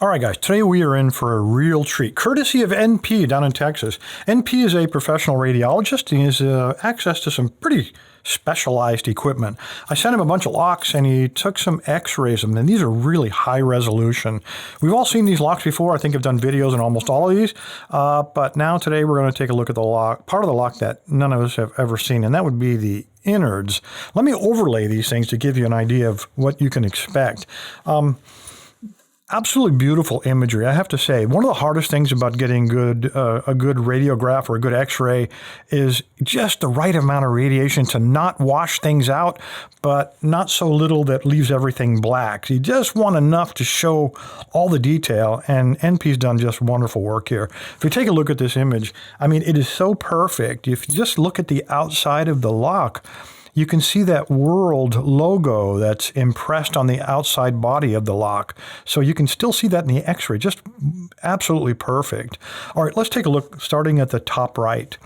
All right, guys, today we are in for a real treat, courtesy of NP down in Texas. NP is a professional radiologist and he has access to some pretty specialized equipment. I sent him a bunch of locks and he took some x-rays of them, and these are really high resolution. We've all seen these locks before. I think I've done videos on almost all of these, but now today we're going to take a look at the lock, part of the lock that none of us have ever seen, and that would be the innards. Let me overlay these things to give you an idea of what you can expect. Absolutely beautiful imagery, I have to say. One of the hardest things about getting a good radiograph or a good x-ray is just the right amount of radiation to not wash things out, but not so little that leaves everything black. You just want enough to show all the detail, and NP's done just wonderful work here. If you take a look at this image, I mean, it is so perfect. If you just look at the outside of the lock, you can see that world logo that's impressed on the outside body of the lock. So you can still see that in the x-ray, just absolutely perfect. All right, let's take a look starting at the top right.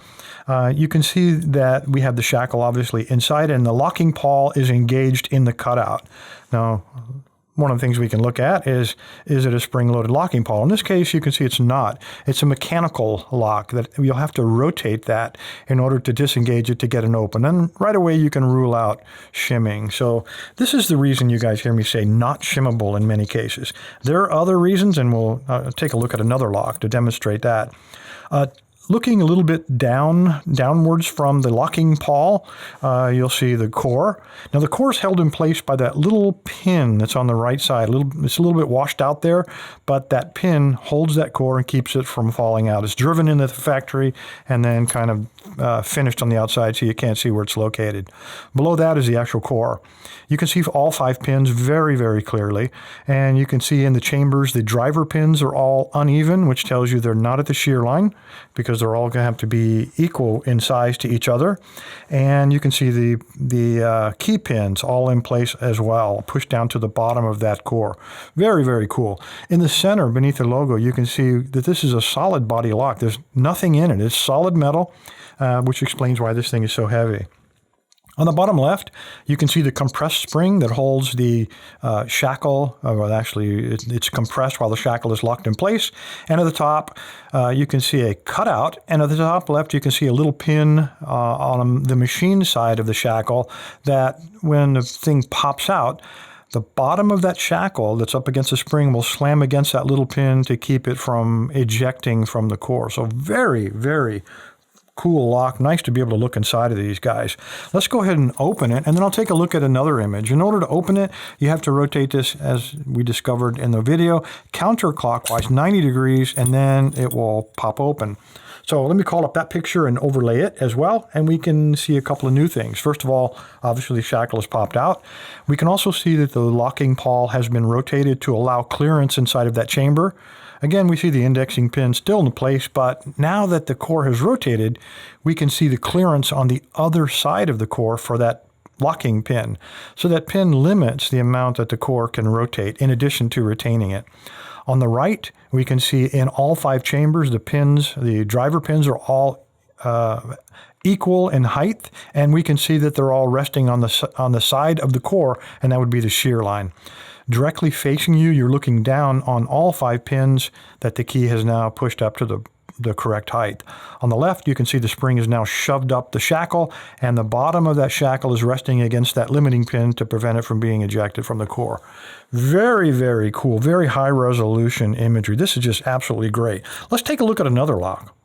You can see that we have the shackle obviously inside and the locking pawl is engaged in the cutout. Now, one of the things we can look at is it a spring-loaded locking pawl? In this case, you can see it's not. It's a mechanical lock that you'll have to rotate that in order to disengage it to get it open. And right away, you can rule out shimming. So this is the reason you guys hear me say not shimmable in many cases. There are other reasons, and we'll take a look at another lock to demonstrate that. Looking a little bit downwards from the locking pawl, you'll see the core. Now the core is held in place by that little pin that's on the right side. It's a little bit washed out there, but that pin holds that core and keeps it from falling out. It's driven into the factory and then kind of finished on the outside so you can't see where it's located. Below that is the actual core. You can see all 5 pins very, very clearly, and you can see in the chambers the driver pins are all uneven, which tells you they're not at the shear line because they're all going to have to be equal in size to each other. And you can see the key pins all in place as well, pushed down to the bottom of that core. Very, very cool. In the center, beneath the logo, you can see that this is a solid body lock. There's nothing in it. It's solid metal, which explains why this thing is so heavy. On the bottom left, you can see the compressed spring that holds the shackle. Well, actually, it's compressed while the shackle is locked in place. And at the top, you can see a cutout. And at the top left, you can see a little pin on the machine side of the shackle that when the thing pops out, the bottom of that shackle that's up against the spring will slam against that little pin to keep it from ejecting from the core. So very, very cool lock. Nice to be able to look inside of these guys. Let's go ahead and open it, and then I'll take a look at another image. In order to open it, you have to rotate this, as we discovered in the video, counterclockwise 90 degrees, and then it will pop open. So let me call up that picture and overlay it as well, and we can see a couple of new things. First of all, obviously the shackle has popped out. We can also see that the locking pawl has been rotated to allow clearance inside of that chamber. Again, we see the indexing pin still in place, but now that the core has rotated, we can see the clearance on the other side of the core for that locking pin. So that pin limits the amount that the core can rotate in addition to retaining it. On the right, we can see in all 5 chambers, the driver pins are all equal in height, and we can see that they're all resting on the side of the core, and that would be the shear line. Directly facing you, you're looking down on all 5 pins that the key has now pushed up to the correct height. On the left, you can see the spring is now shoved up the shackle, and the bottom of that shackle is resting against that limiting pin to prevent it from being ejected from the core. Very, very cool, very high resolution imagery. This is just absolutely great. Let's take a look at another lock.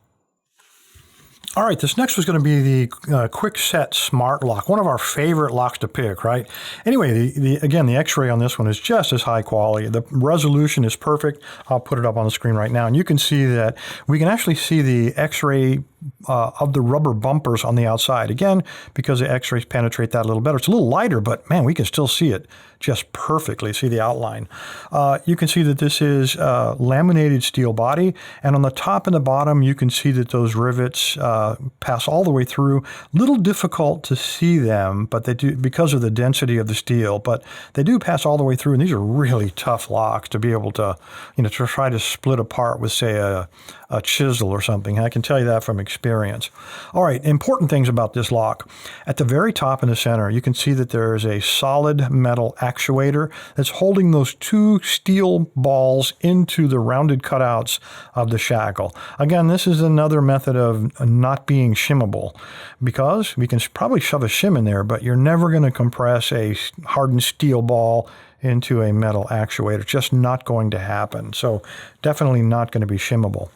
All right, this next was going to be the Quick Set Smart Lock, one of our favorite locks to pick, right? Anyway, again, the x-ray on this one is just as high quality. The resolution is perfect. I'll put it up on the screen right now, and you can see that we can actually see the x-ray of the rubber bumpers on the outside. Again, because the x-rays penetrate that a little better. It's a little lighter, but man, we can still see it just perfectly. See the outline. You can see that this is laminated steel body, and on the top and the bottom, you can see that those rivets pass all the way through. Little difficult to see them, but they do because of the density of the steel. But they do pass all the way through, and these are really tough locks to be able to, to try to split apart with, say, a chisel or something. I can tell you that from experience. All right, important things about this lock. At the very top in the center, you can see that there is a solid metal actuator that's holding those two steel balls into the rounded cutouts of the shackle. Again, this is another method of not being shimmable, because we can probably shove a shim in there, but you're never going to compress a hardened steel ball into a metal actuator. It's just not going to happen. So definitely not going to be shimmable.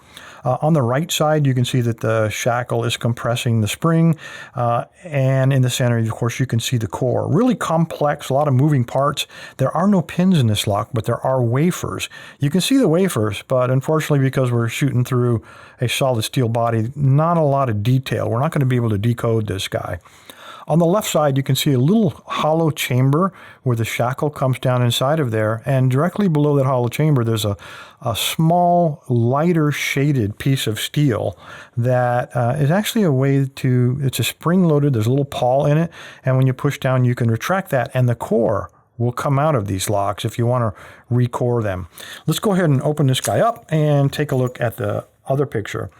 On the right side, you can see that the shackle is compressing the spring. And in the center, of course, you can see the core. Really complex, a lot of moving parts. There are no pins in this lock, but there are wafers. You can see the wafers, but unfortunately, because we're shooting through a solid steel body, not a lot of detail. We're not going to be able to decode this guy. On the left side, you can see a little hollow chamber where the shackle comes down inside of there. And directly below that hollow chamber, there's a small, lighter shaded piece of steel that is actually a way to, it's a spring-loaded, there's a little pawl in it. And when you push down, you can retract that. And the core will come out of these locks if you want to recore them. Let's go ahead and open this guy up and take a look at the other picture.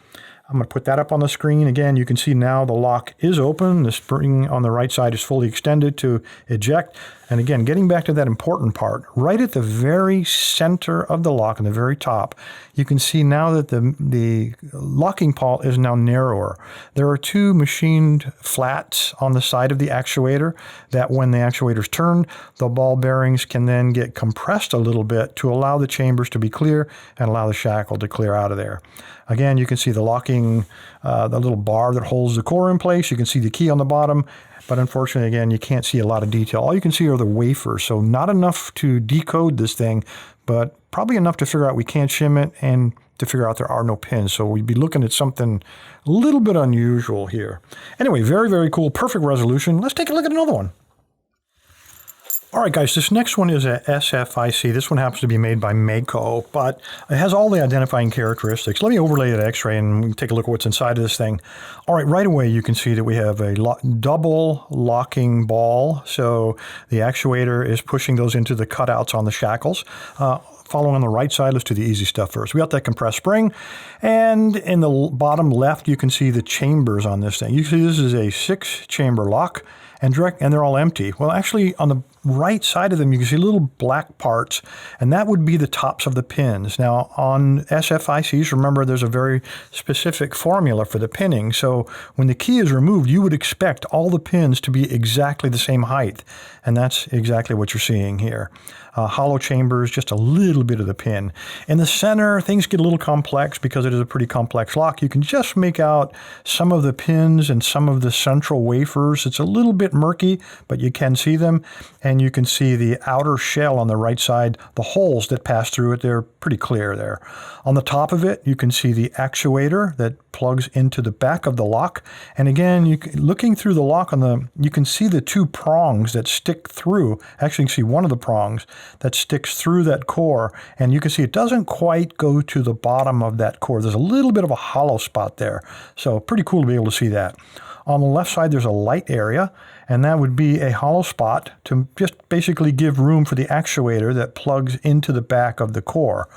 I'm going to put that up on the screen. Again, you can see now the lock is open. The spring on the right side is fully extended to eject. And again, getting back to that important part, right at the very center of the lock, in the very top, you can see now that the locking pawl is now narrower. There are two machined flats on the side of the actuator that when the actuator's turned, the ball bearings can then get compressed a little bit to allow the chambers to be clear and allow the shackle to clear out of there. Again, you can see the locking, the little bar that holds the core in place. You can see the key on the bottom, but unfortunately, again, you can't see a lot of detail. All you can see are the wafers, so not enough to decode this thing, but probably enough to figure out we can't shim it and to figure out there are no pins. So we'd be looking at something a little bit unusual here. Anyway, very, very cool, perfect resolution. Let's take a look at another one. All right, guys, this next one is a SFIC. This one happens to be made by Mako, but it has all the identifying characteristics. Let me overlay that X-ray and we can take a look at what's inside of this thing. All right, right away you can see that we have a double locking ball. So the actuator is pushing those into the cutouts on the shackles. Following on the right side, let's do the easy stuff first. We got that compressed spring, and in the bottom left, you can see the chambers on this thing. You can see this is a 6-chamber lock, and they're all empty. Well, actually, on the right side of them, you can see little black parts, and that would be the tops of the pins. Now, on SFICs, remember, there's a very specific formula for the pinning. So when the key is removed, you would expect all the pins to be exactly the same height, and that's exactly what you're seeing here. Hollow chambers, just a little bit of the pin. In the center, things get a little complex because it is a pretty complex lock. You can just make out some of the pins and some of the central wafers. It's a little bit murky, but you can see them. And you can see the outer shell on the right side, the holes that pass through it, they're pretty clear there. On the top of it, you can see the actuator that plugs into the back of the lock. And again, looking through the lock you can see the two prongs that stick through. Actually, you can see one of the prongs that sticks through that core, and you can see it doesn't quite go to the bottom of that core. There's a little bit of a hollow spot there, so pretty cool to be able to see that. On the left side, there's a light area, and that would be a hollow spot to just basically give room for the actuator that plugs into the back of the core.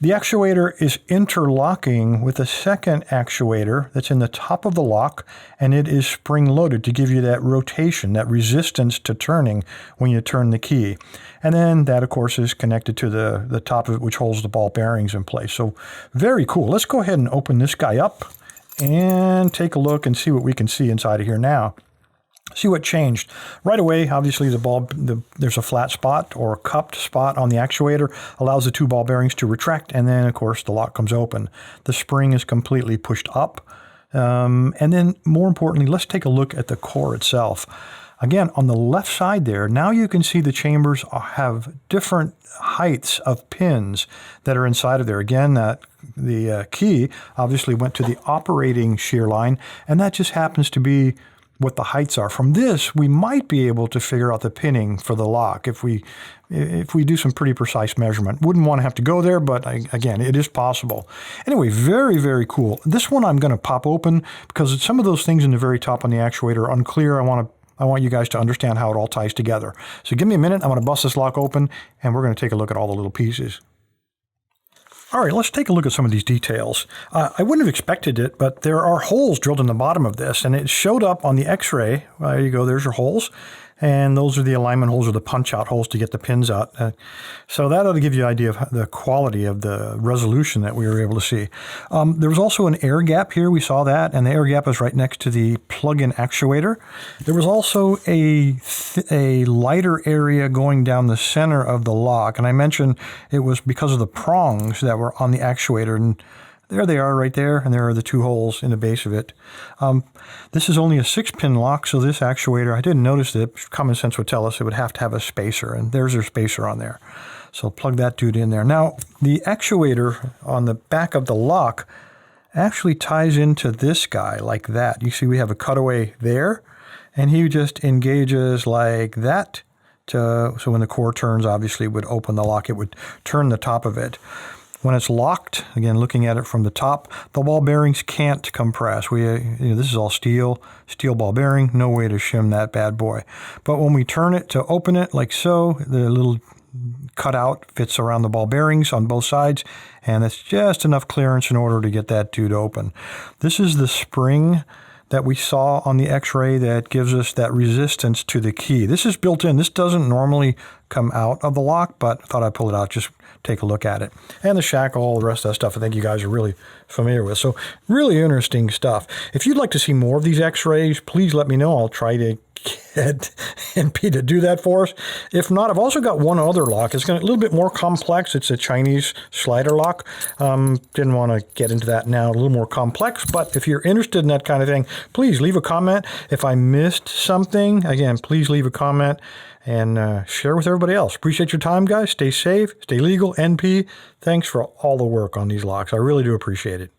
The actuator is interlocking with a second actuator that's in the top of the lock, and it is spring-loaded to give you that rotation, that resistance to turning when you turn the key. And then that, of course, is connected to the top of it, which holds the ball bearings in place. So very cool. Let's go ahead and open this guy up and take a look and see what we can see inside of here now. See what changed. Right away, obviously, there's a flat spot or cupped spot on the actuator, allows the two ball bearings to retract, and then, of course, the lock comes open. The spring is completely pushed up. And then, more importantly, let's take a look at the core itself. Again, on the left side there, now you can see the chambers have different heights of pins that are inside of there. Again, the key obviously went to the operating shear line, and that just happens to be what the heights are. From this, we might be able to figure out the pinning for the lock if we do some pretty precise measurement. Wouldn't want to have to go there, but again, it is possible. Anyway, very, very cool. This one I'm going to pop open because some of those things in the very top on the actuator are unclear. I want you guys to understand how it all ties together. So give me a minute. I'm going to bust this lock open, and we're going to take a look at all the little pieces. All right, let's take a look at some of these details. I wouldn't have expected it, but there are holes drilled in the bottom of this, and it showed up on the x-ray. There you go, there's your holes. And those are the alignment holes or the punch-out holes to get the pins out. So that ought to give you an idea of the quality of the resolution that we were able to see. There was also an air gap here. We saw that, and the air gap is right next to the plug-in actuator. There was also a lighter area going down the center of the lock, and I mentioned it was because of the prongs that were on the actuator, and there they are right there, and there are the two holes in the base of it. This is only a 6-pin lock, so this actuator, I didn't notice it. Common sense would tell us it would have to have a spacer, and there's your spacer on there. So plug that dude in there. Now, the actuator on the back of the lock actually ties into this guy like that. You see we have a cutaway there, and he just engages like that. So when the core turns, obviously it would open the lock. It would turn the top of it. When it's locked, again, looking at it from the top, the ball bearings can't compress. This is all steel ball bearing, no way to shim that bad boy. But when we turn it to open it like so, the little cutout fits around the ball bearings on both sides, and it's just enough clearance in order to get that dude open. This is the spring that we saw on the x-ray that gives us that resistance to the key. This is built in. This doesn't normally come out of the lock, but I thought I'd pull it out, just take a look at it. And the shackle, all the rest of that stuff, I think you guys are really familiar with. So really interesting stuff. If you'd like to see more of these x-rays, please let me know. I'll try to get NP to do that for us. If not, I've also got one other lock. It's a little bit more complex. It's a Chinese slider lock. Didn't want to get into that now. A little more complex, but if you're interested in that kind of thing, please leave a comment. If I missed something, again, please leave a comment and share with everybody else. Appreciate your time, guys. Stay safe, stay legal. NP, thanks for all the work on these locks. I really do appreciate it.